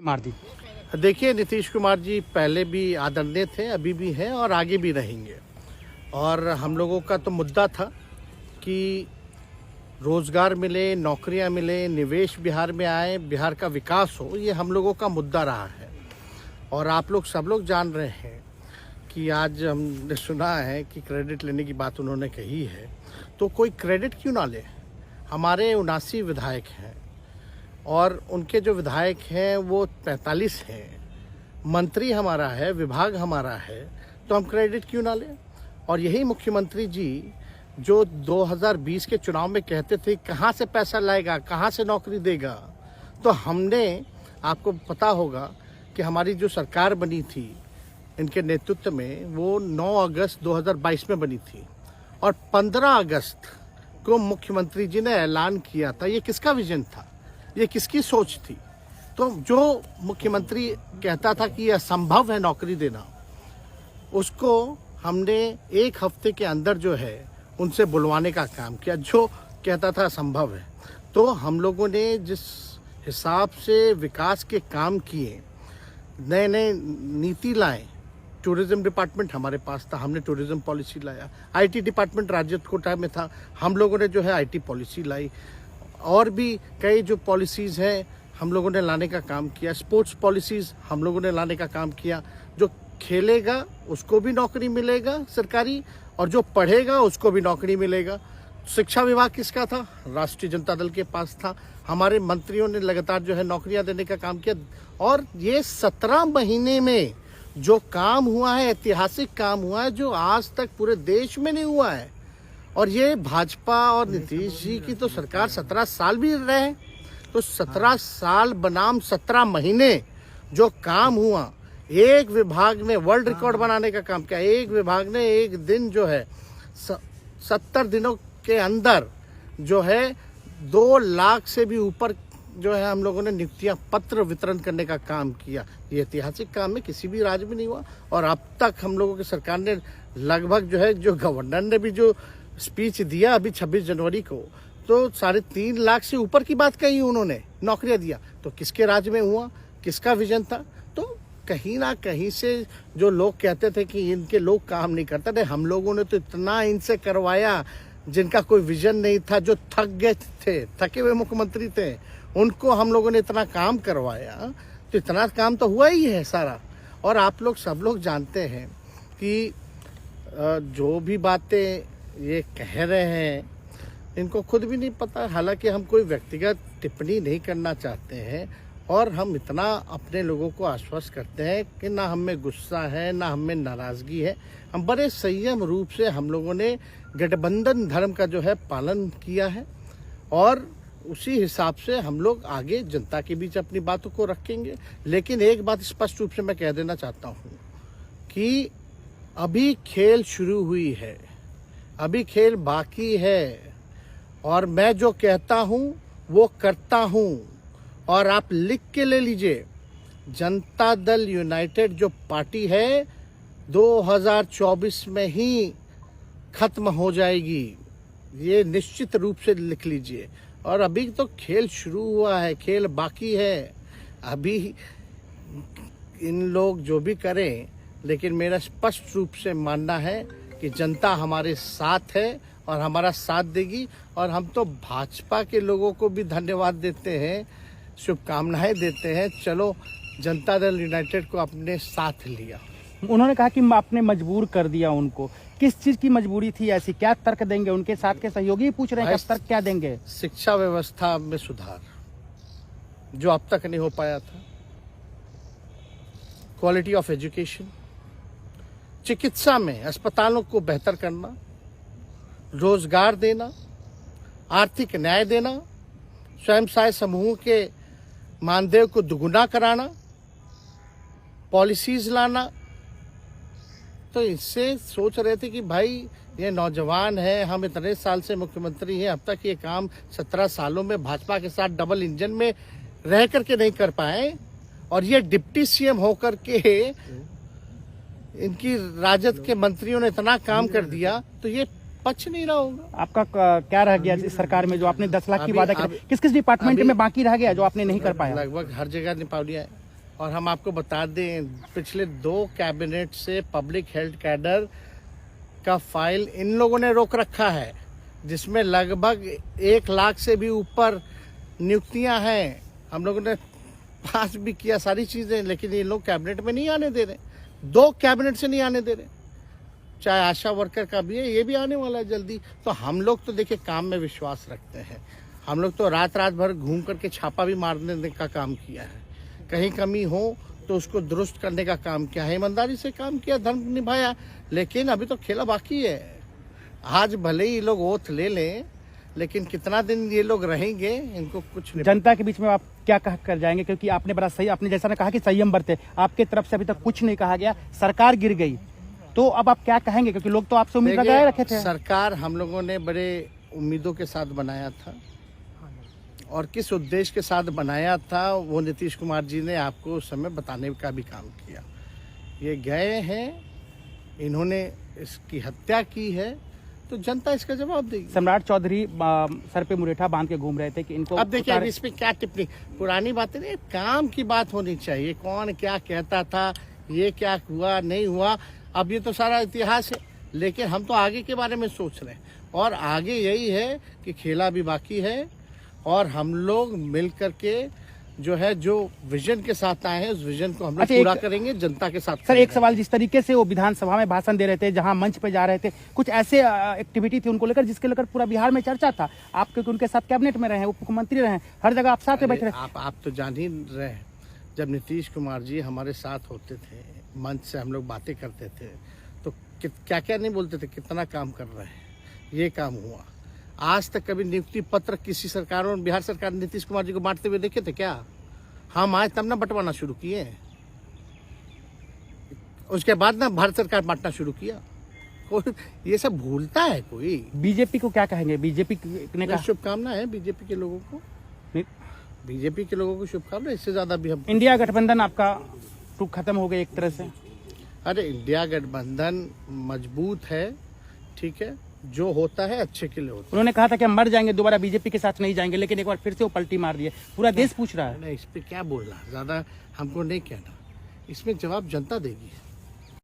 मार दी। देखिए, नीतीश कुमार जी पहले भी आदरणीय थे, अभी भी हैं और आगे भी रहेंगे। और हम लोगों का तो मुद्दा था कि रोजगार मिले, नौकरियां मिले, निवेश बिहार में आए, बिहार का विकास हो, ये हम लोगों का मुद्दा रहा है। और आप लोग सब लोग जान रहे हैं कि आज हमने सुना है कि क्रेडिट लेने की बात उन्होंने कही है, तो कोई क्रेडिट क्यों ना ले। हमारे 79 विधायक हैं और उनके जो विधायक हैं वो 45 हैं, मंत्री हमारा है, विभाग हमारा है, तो हम क्रेडिट क्यों ना लें। और यही मुख्यमंत्री जी जो 2020 के चुनाव में कहते थे कहाँ से पैसा लाएगा, कहाँ से नौकरी देगा, तो हमने, आपको पता होगा कि हमारी जो सरकार बनी थी इनके नेतृत्व में, वो 9 अगस्त 2022 में बनी थी और 15 अगस्त को मुख्यमंत्री जी ने ऐलान किया था। ये किसका विजन था, ये किसकी सोच थी। तो जो मुख्यमंत्री कहता था कि यह असंभव है नौकरी देना, उसको हमने एक हफ्ते के अंदर जो है उनसे बुलवाने का काम किया, जो कहता था असंभव है। तो हम लोगों ने जिस हिसाब से विकास के काम किए, नए नए नीति लाए, टूरिज्म डिपार्टमेंट हमारे पास था, हमने टूरिज्म पॉलिसी लाया। आईटी डिपार्टमेंट राज्य कोटा में था, हम लोगों ने जो है आईटी पॉलिसी लाई। और भी कई जो पॉलिसीज़ हैं हम लोगों ने लाने का काम किया। स्पोर्ट्स पॉलिसीज़ हम लोगों ने लाने का काम किया। जो खेलेगा उसको भी नौकरी मिलेगा सरकारी, और जो पढ़ेगा उसको भी नौकरी मिलेगा। शिक्षा विभाग किसका था, राष्ट्रीय जनता दल के पास था। हमारे मंत्रियों ने लगातार जो है नौकरियां देने का काम किया। और ये 17 महीने में जो काम हुआ है, ऐतिहासिक काम हुआ है, जो आज तक पूरे देश में नहीं हुआ है। और ये भाजपा और नीतीश जी की तो सरकार 17 साल भी रहे, तो 17 साल बनाम 17 महीने जो काम हुआ, एक विभाग ने वर्ल्ड रिकॉर्ड बनाने का काम किया। एक विभाग ने एक दिन जो है 70 दिनों के अंदर जो है 2 लाख से भी ऊपर जो है हम लोगों ने नियुक्तियां पत्र वितरण करने का काम किया। ये ऐतिहासिक काम है, किसी भी राज्य में नहीं हुआ। और अब तक हम लोगों की सरकार ने लगभग जो है, जो गवर्नर ने भी जो स्पीच दिया अभी 26 जनवरी को, तो 3.5 लाख से ऊपर की बात कही उन्होंने, नौकरियां दिया। तो किसके राज्य में हुआ, किसका विजन था। तो कहीं ना कहीं से जो लोग कहते थे कि इनके लोग काम नहीं करते थे, हम लोगों ने तो इतना इनसे करवाया जिनका कोई विजन नहीं था, जो थक गए थे, थके हुए मुख्यमंत्री थे, उनको हम लोगों ने इतना काम करवाया। तो इतना काम तो हुआ ही है सारा। और आप लोग सब लोग जानते हैं कि जो भी बातें ये कह रहे हैं इनको खुद भी नहीं पता। हालांकि हम कोई व्यक्तिगत टिप्पणी नहीं करना चाहते हैं और हम इतना अपने लोगों को आश्वस्त करते हैं कि ना हम में गुस्सा है, ना हम में नाराज़गी है। हम बड़े संयम रूप से हम लोगों ने गठबंधन धर्म का जो है पालन किया है और उसी हिसाब से हम लोग आगे जनता के बीच अपनी बातों को रखेंगे। लेकिन एक बात स्पष्ट रूप से मैं कह देना चाहता हूँ कि अभी खेल शुरू हुई है, अभी खेल बाकी है। और मैं जो कहता हूँ वो करता हूँ। और आप लिख के ले लीजिए, जनता दल यूनाइटेड जो पार्टी है 2024 में ही खत्म हो जाएगी, ये निश्चित रूप से लिख लीजिए। और अभी तो खेल शुरू हुआ है, खेल बाकी है। अभी इन लोग जो भी करें, लेकिन मेरा स्पष्ट रूप से मानना है कि जनता हमारे साथ है और हमारा साथ देगी। और हम तो भाजपा के लोगों को भी धन्यवाद देते हैं, शुभकामनाएं देते हैं। चलो, जनता दल यूनाइटेड को अपने साथ लिया। उन्होंने कहा कि आपने मजबूर कर दिया उनको। किस चीज की मजबूरी थी ऐसी, क्या तर्क देंगे? उनके साथ के सहयोगी पूछ रहे हैं, तर्क क्या देंगे? शिक्षा व्यवस्था में सुधार जो अब तक नहीं हो पाया था, क्वालिटी ऑफ एजुकेशन, चिकित्सा में अस्पतालों को बेहतर करना, रोजगार देना, आर्थिक न्याय देना, स्वयं सहायता समूह के मानदेय को दुगुना कराना, पॉलिसीज लाना। तो इससे सोच रहे थे कि भाई ये नौजवान है, हम इतने साल से मुख्यमंत्री हैं, अब तक ये काम 17 सालों में भाजपा के साथ डबल इंजन में रह करके नहीं कर पाए, और ये डिप्टी सीएम होकर के इनकी राजद के मंत्रियों ने इतना काम कर दिया, तो ये पच नहीं रहा होगा। आपका क्या रह गया इस सरकार में जो आपने 10 लाख की वादा किया? किस किस डिपार्टमेंट में बाकी रह गया जो आपने नहीं कर पाया? लगभग हर जगह निपा लिया है। और हम आपको बता दें, पिछले 2 कैबिनेट से पब्लिक हेल्थ कैडर का फाइल इन लोगों ने रोक रखा है, जिसमें लगभग 1 लाख से भी ऊपर नियुक्तियां हैं। हम लोगों ने पास भी किया सारी चीजें, लेकिन ये लोग कैबिनेट में नहीं आने दे रहे। 2 कैबिनेट से नहीं आने दे रहे। चाहे आशा वर्कर का भी है, ये भी आने वाला है जल्दी। तो हम लोग तो देखिए काम में विश्वास रखते हैं। हम लोग तो रात भर घूम करके छापा भी मारने का काम किया है। कहीं कमी हो तो उसको दुरुस्त करने का काम किया है, ईमानदारी से काम किया, धर्म निभाया। लेकिन अभी तो खेला बाकी है। आज भले ही लोग ओथ ले लें, लेकिन कितना दिन ये लोग रहेंगे, इनको कुछ नहीं। जनता के बीच में आप क्या कह कर जाएंगे, क्योंकि आपने बड़ा सही, आपने जैसा ने कहा कि संयम बरते, आपके तरफ से अभी तक कुछ नहीं कहा गया, सरकार गिर गई, तो अब आप क्या कहेंगे, क्योंकि लोग तो आपसे उम्मीद लगाए रखे थे। सरकार हम लोगों ने बड़े उम्मीदों के साथ बनाया था, और किस उद्देश्य के साथ बनाया था वो नीतीश कुमार जी ने आपको उस समय बताने का भी काम किया। ये गए हैं, इन्होंने इसकी हत्या की है, तो जनता इसका जवाब देगी। सम्राट चौधरी सर पे मुरेठा बांध के घूम रहे थे कि इनको अब देखिए, अब इस पे क्या टिप्पणी, पुरानी बातें नहीं, काम की बात होनी चाहिए। कौन क्या कहता था, ये क्या हुआ नहीं हुआ, अब ये तो सारा इतिहास है। लेकिन हम तो आगे के बारे में सोच रहे हैं, और आगे यही है कि खेला भी बाकी है, और हम लोग मिल करके जो है, जो विजन के साथ आए हैं, उस विजन को हम लोग पूरा करेंगे जनता के साथ। सर, एक सवाल, जिस तरीके से वो विधानसभा में भाषण दे रहे थे, जहां मंच पे जा रहे थे, कुछ ऐसे एक्टिविटी थी उनको लेकर जिसके लेकर पूरा बिहार में चर्चा था। आप क्योंकि उनके साथ कैबिनेट में रहे हैं, उप मुख्यमंत्री रहे हैं, हर जगह आप साथ में बैठे रहे। आप तो जान ही रहे हैं, जब नीतीश कुमार जी हमारे साथ होते थे, मंच से हम लोग बातें करते थे, तो क्या क्या नहीं बोलते थे, कितना काम कर रहे हैं, ये काम हुआ। आज तक कभी नियुक्ति पत्र किसी सरकारों, बिहार सरकार ने नीतीश कुमार जी को बांटते हुए देखे थे क्या? हम आए तब ना बंटवाना शुरू किए, उसके बाद ना भारत सरकार बांटना शुरू किया। कोई ये सब भूलता है कोई? बीजेपी को क्या कहेंगे? बीजेपी ने कहा शुभकामना है बीजेपी के लोगों को, बीजेपी के लोगों को शुभकामना। इससे ज्यादा भी हम, इंडिया गठबंधन आपका टूक खत्म हो गया एक तरह से। अरे इंडिया गठबंधन मजबूत है, ठीक है, जो होता है अच्छे के लिए होता है। उन्होंने कहा था कि हम मर जाएंगे, दोबारा बीजेपी के साथ नहीं जाएंगे, लेकिन एक बार फिर से वो पलटी मार दिए। पूरा देश पूछ रहा है। नहीं, इस पे क्या बोलना, ज्यादा हमको नहीं कहना, इसमें जवाब जनता देगी।